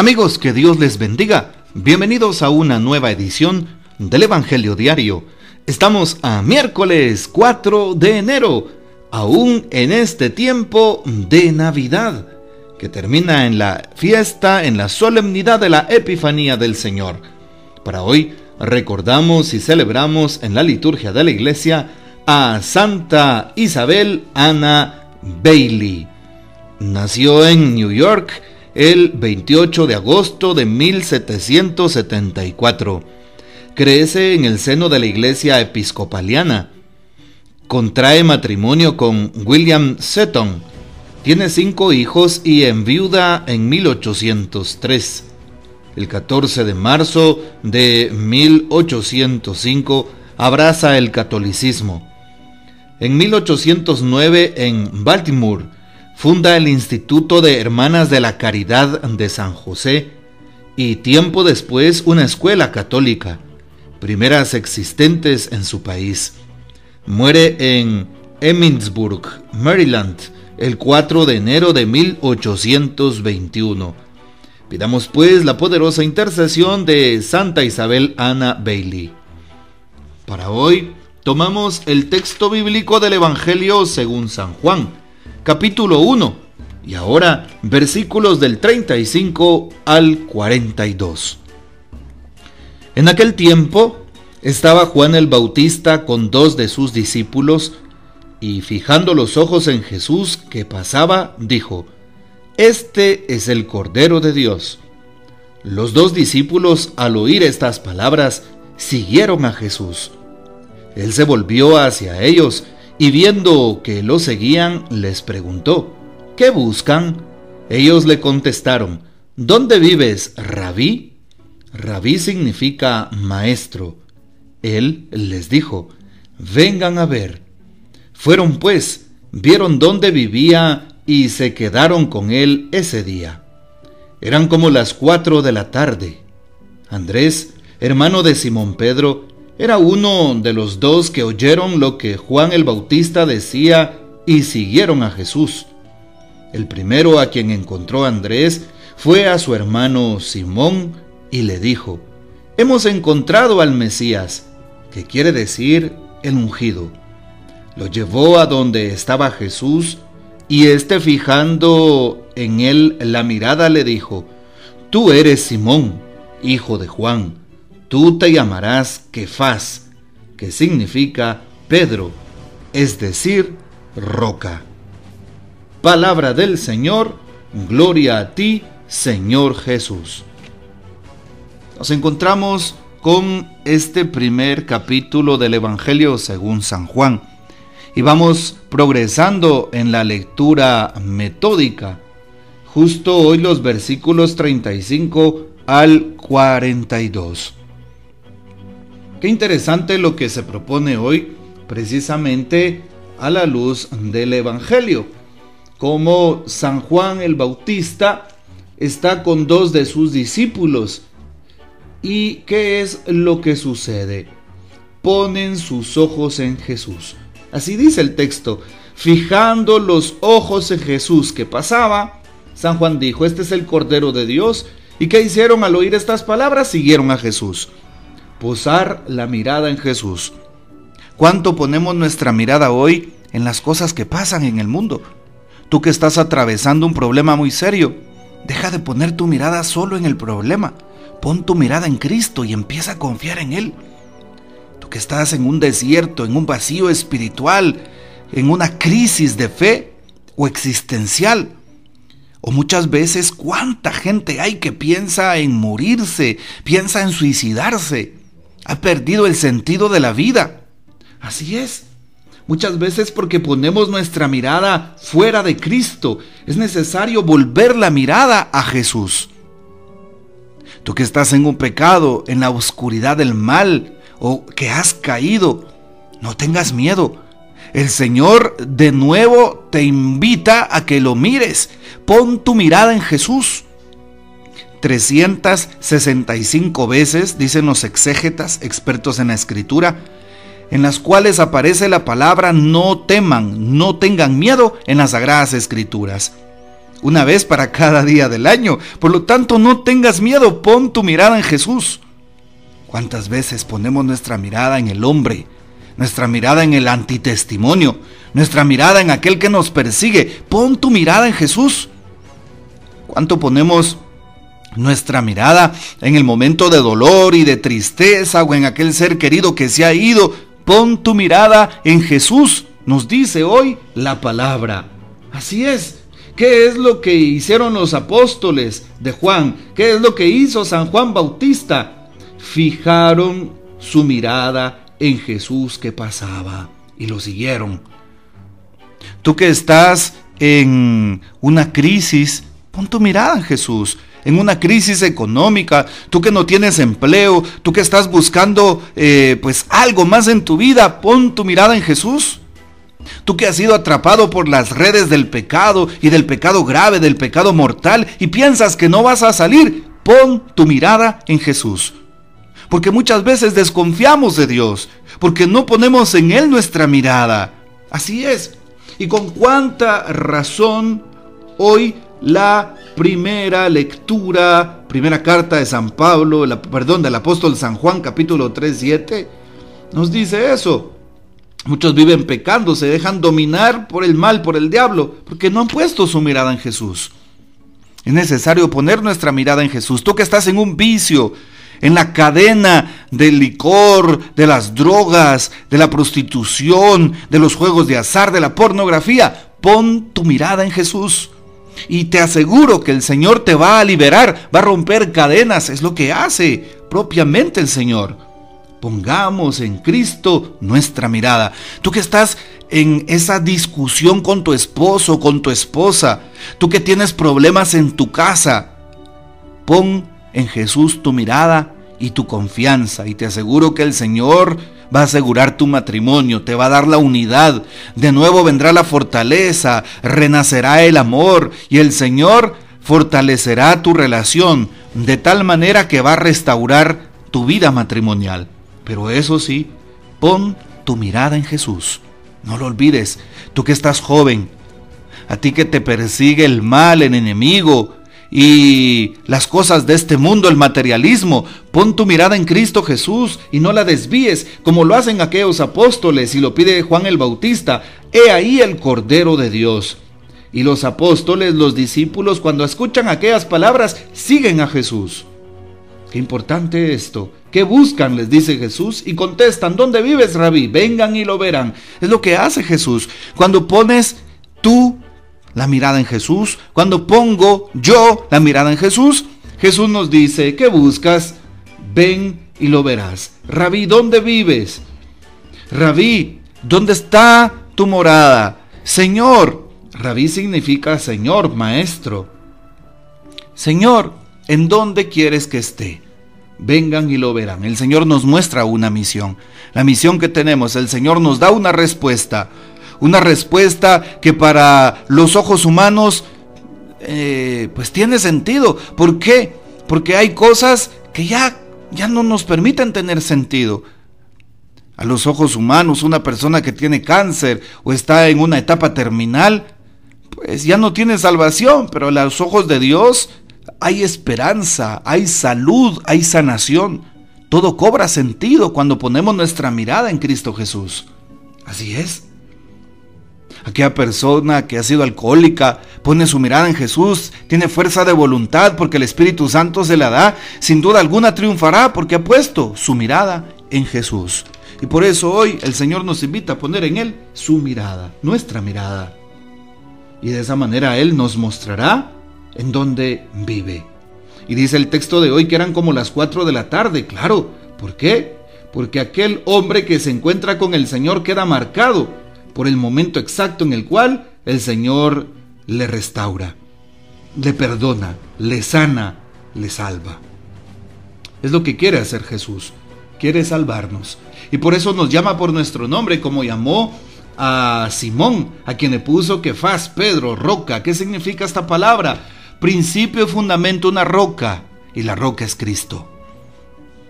Amigos, que Dios les bendiga. Bienvenidos a una nueva edición del Evangelio Diario. Estamos a miércoles 4 de enero, aún en este tiempo de Navidad, que termina en la fiesta, en la solemnidad de la Epifanía del Señor. Para hoy recordamos y celebramos en la liturgia de la Iglesia a Santa Isabel Anna Bailey. Nació en New York el 28 de agosto de 1774. Crece en el seno de la Iglesia Episcopaliana. Contrae matrimonio con William Seton. Tiene 5 hijos y enviuda en 1803. El 14 de marzo de 1805 abraza el catolicismo. En 1809, en Baltimore, funda el Instituto de Hermanas de la Caridad de San José y tiempo después una escuela católica, primeras existentes en su país. Muere en Emmitsburg, Maryland, el 4 de enero de 1821. Pidamos pues la poderosa intercesión de Santa Isabel Anna Bailey. Para hoy tomamos el texto bíblico del Evangelio según San Juan, capítulo 1, y ahora versículos del 35 al 42. En aquel tiempo estaba Juan el Bautista con 2 de sus discípulos, y fijando los ojos en Jesús que pasaba, dijo: «Este es el Cordero de Dios». Los 2 discípulos, al oír estas palabras, siguieron a Jesús. Él se volvió hacia ellos y viendo que lo seguían, les preguntó: «¿Qué buscan?». Ellos le contestaron: «¿Dónde vives, Rabí?». Rabí significa maestro. Él les dijo: «Vengan a ver». Fueron pues, vieron dónde vivía y se quedaron con él ese día. Eran como las 4 de la tarde. Andrés, hermano de Simón Pedro, era uno de los 2 que oyeron lo que Juan el Bautista decía y siguieron a Jesús. El primero a quien encontró Andrés fue a su hermano Simón y le dijo: «Hemos encontrado al Mesías», que quiere decir el ungido. Lo llevó a donde estaba Jesús y éste, fijando en él la mirada, le dijo: «Tú eres Simón, hijo de Juan. Tú te llamarás Kefas», que significa Pedro, es decir, roca. Palabra del Señor, gloria a ti, Señor Jesús. Nos encontramos con este primer capítulo del Evangelio según San Juan y vamos progresando en la lectura metódica. Justo hoy los versículos 35 al 42. Qué interesante lo que se propone hoy, precisamente a la luz del Evangelio. Como San Juan el Bautista está con 2 de sus discípulos. ¿Y qué es lo que sucede? Ponen sus ojos en Jesús. Así dice el texto: fijando los ojos en Jesús que pasaba, San Juan dijo: «Este es el Cordero de Dios». ¿Y qué hicieron al oír estas palabras? Siguieron a Jesús. Posar la mirada en Jesús. ¿Cuánto ponemos nuestra mirada hoy en las cosas que pasan en el mundo? Tú que estás atravesando un problema muy serio, deja de poner tu mirada solo en el problema. Pon tu mirada en Cristo y empieza a confiar en Él. Tú que estás en un desierto, en un vacío espiritual, en una crisis de fe o existencial, o muchas veces cuánta gente hay que piensa en morirse, piensa en suicidarse, ha perdido el sentido de la vida. Así es, muchas veces porque ponemos nuestra mirada fuera de Cristo. Es necesario volver la mirada a Jesús. Tú que estás en un pecado, en la oscuridad del mal, o que has caído, no tengas miedo. El Señor de nuevo te invita a que lo mires. Pon tu mirada en Jesús. 365 veces, dicen los exégetas, expertos en la Escritura, en las cuales aparece la palabra no teman, no tengan miedo en las Sagradas Escrituras. una vez para cada día del año. Por lo tanto, no tengas miedo, pon tu mirada en Jesús. ¿Cuántas veces ponemos nuestra mirada en el hombre? Nuestra mirada en el antitestimonio, nuestra mirada en aquel que nos persigue. Pon tu mirada en Jesús. ¿Cuánto ponemos nuestra mirada en el momento de dolor y de tristeza o en aquel ser querido que se ha ido? Pon tu mirada en Jesús, nos dice hoy la palabra. Así es. ¿Qué es lo que hicieron los apóstoles de Juan? ¿Qué es lo que hizo San Juan Bautista? Fijaron su mirada en Jesús que pasaba y lo siguieron. Tú que estás en una crisis, pon tu mirada en Jesús. En una crisis económica, tú que no tienes empleo, tú que estás buscando algo más en tu vida, pon tu mirada en Jesús. Tú que has sido atrapado por las redes del pecado y del pecado grave, del pecado mortal, y piensas que no vas a salir, pon tu mirada en Jesús. Porque muchas veces desconfiamos de Dios, porque no ponemos en Él nuestra mirada. Así es. Y con cuánta razón hoy la primera lectura, primera carta de San Pablo, del apóstol San Juan, capítulo 3:7, nos dice eso. Muchos viven pecando, se dejan dominar por el mal, por el diablo, porque no han puesto su mirada en Jesús. Es necesario poner nuestra mirada en Jesús. Tú que estás en un vicio, en la cadena del licor, de las drogas, de la prostitución, de los juegos de azar, de la pornografía, pon tu mirada en Jesús. Y te aseguro que el Señor te va a liberar, va a romper cadenas. Es lo que hace propiamente el Señor. Pongamos en Cristo nuestra mirada. Tú que estás en esa discusión con tu esposo, con tu esposa, tú que tienes problemas en tu casa, pon en Jesús tu mirada y tu confianza, y te aseguro que el Señor va a asegurar tu matrimonio, te va a dar la unidad, de nuevo vendrá la fortaleza, renacerá el amor, y el Señor fortalecerá tu relación de tal manera que va a restaurar tu vida matrimonial. Pero eso sí, pon tu mirada en Jesús. No lo olvides, tú que estás joven, a ti que te persigue el mal, el enemigo y las cosas de este mundo, el materialismo, pon tu mirada en Cristo Jesús y no la desvíes como lo hacen aquellos apóstoles y lo pide Juan el Bautista. He ahí el Cordero de Dios. Y los apóstoles, los discípulos, cuando escuchan aquellas palabras, siguen a Jesús. Qué importante esto. ¿Qué buscan?, les dice Jesús, y contestan: ¿dónde vives, Rabí? Vengan y lo verán. Es lo que hace Jesús. Cuando pones tú la mirada en Jesús, cuando pongo yo la mirada en Jesús, Jesús nos dice: ¿qué buscas? Ven y lo verás. Rabí, ¿dónde vives? Rabí, ¿dónde está tu morada? Señor. Rabí significa Señor, maestro. Señor, ¿en dónde quieres que esté? Vengan y lo verán. El Señor nos muestra una misión. La misión que tenemos, el Señor nos da una respuesta que para los ojos humanos pues tiene sentido. ¿Por qué? Porque hay cosas que ya no nos permiten tener sentido. A los ojos humanos, una persona que tiene cáncer o está en una etapa terminal, pues ya no tiene salvación, pero a los ojos de Dios hay esperanza, hay salud, hay sanación. Todo cobra sentido cuando ponemos nuestra mirada en Cristo Jesús. Así es. Aquella persona que ha sido alcohólica pone su mirada en Jesús, tiene fuerza de voluntad porque el Espíritu Santo se la da, sin duda alguna triunfará porque ha puesto su mirada en Jesús. Y por eso hoy el Señor nos invita a poner en Él su mirada, nuestra mirada. Y de esa manera Él nos mostrará en dónde vive. Y dice el texto de hoy que eran como las 4 de la tarde. Claro, ¿por qué? Porque aquel hombre que se encuentra con el Señor queda marcado por el momento exacto en el cual el Señor le restaura, le perdona, le sana, le salva. Es lo que quiere hacer Jesús, quiere salvarnos. Y por eso nos llama por nuestro nombre, como llamó a Simón, a quien le puso Kefas, Pedro, roca. ¿Qué significa esta palabra? Principio y fundamento, una roca, y la roca es Cristo.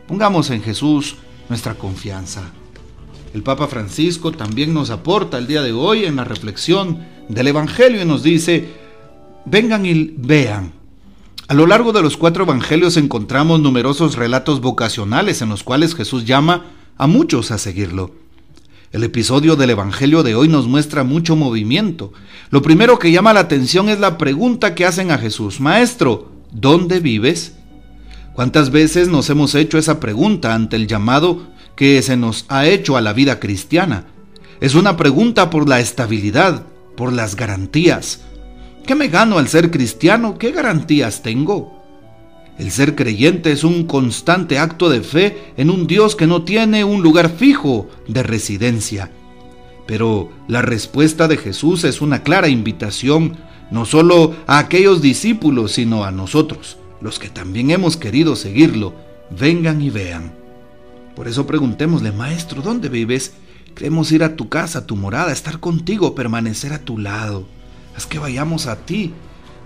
Pongamos en Jesús nuestra confianza. El Papa Francisco también nos aporta el día de hoy en la reflexión del Evangelio y nos dice: vengan y vean. A lo largo de los 4 evangelios encontramos numerosos relatos vocacionales en los cuales Jesús llama a muchos a seguirlo. El episodio del evangelio de hoy nos muestra mucho movimiento. Lo primero que llama la atención es la pregunta que hacen a Jesús: Maestro, ¿dónde vives? ¿Cuántas veces nos hemos hecho esa pregunta ante el llamado que se nos ha hecho a la vida cristiana? Es una pregunta por la estabilidad, por las garantías. ¿Qué me gano al ser cristiano? ¿Qué garantías tengo? El ser creyente es un constante acto de fe en un Dios que no tiene un lugar fijo de residencia. Pero la respuesta de Jesús es una clara invitación, no solo a aquellos discípulos, sino a nosotros, los que también hemos querido seguirlo. Vengan y vean. Por eso preguntémosle: Maestro, ¿dónde vives? Queremos ir a tu casa, a tu morada, estar contigo, permanecer a tu lado. Haz que vayamos a ti,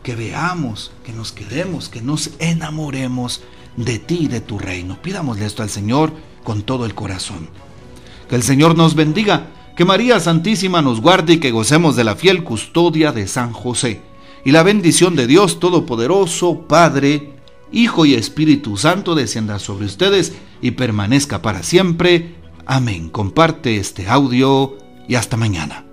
que veamos, que nos quedemos, que nos enamoremos de ti y de tu reino. Pidámosle esto al Señor con todo el corazón. Que el Señor nos bendiga, que María Santísima nos guarde y que gocemos de la fiel custodia de San José. Y la bendición de Dios Todopoderoso, Padre, Hijo y Espíritu Santo descienda sobre ustedes y permanezca para siempre. Amén. Comparte este audio y hasta mañana.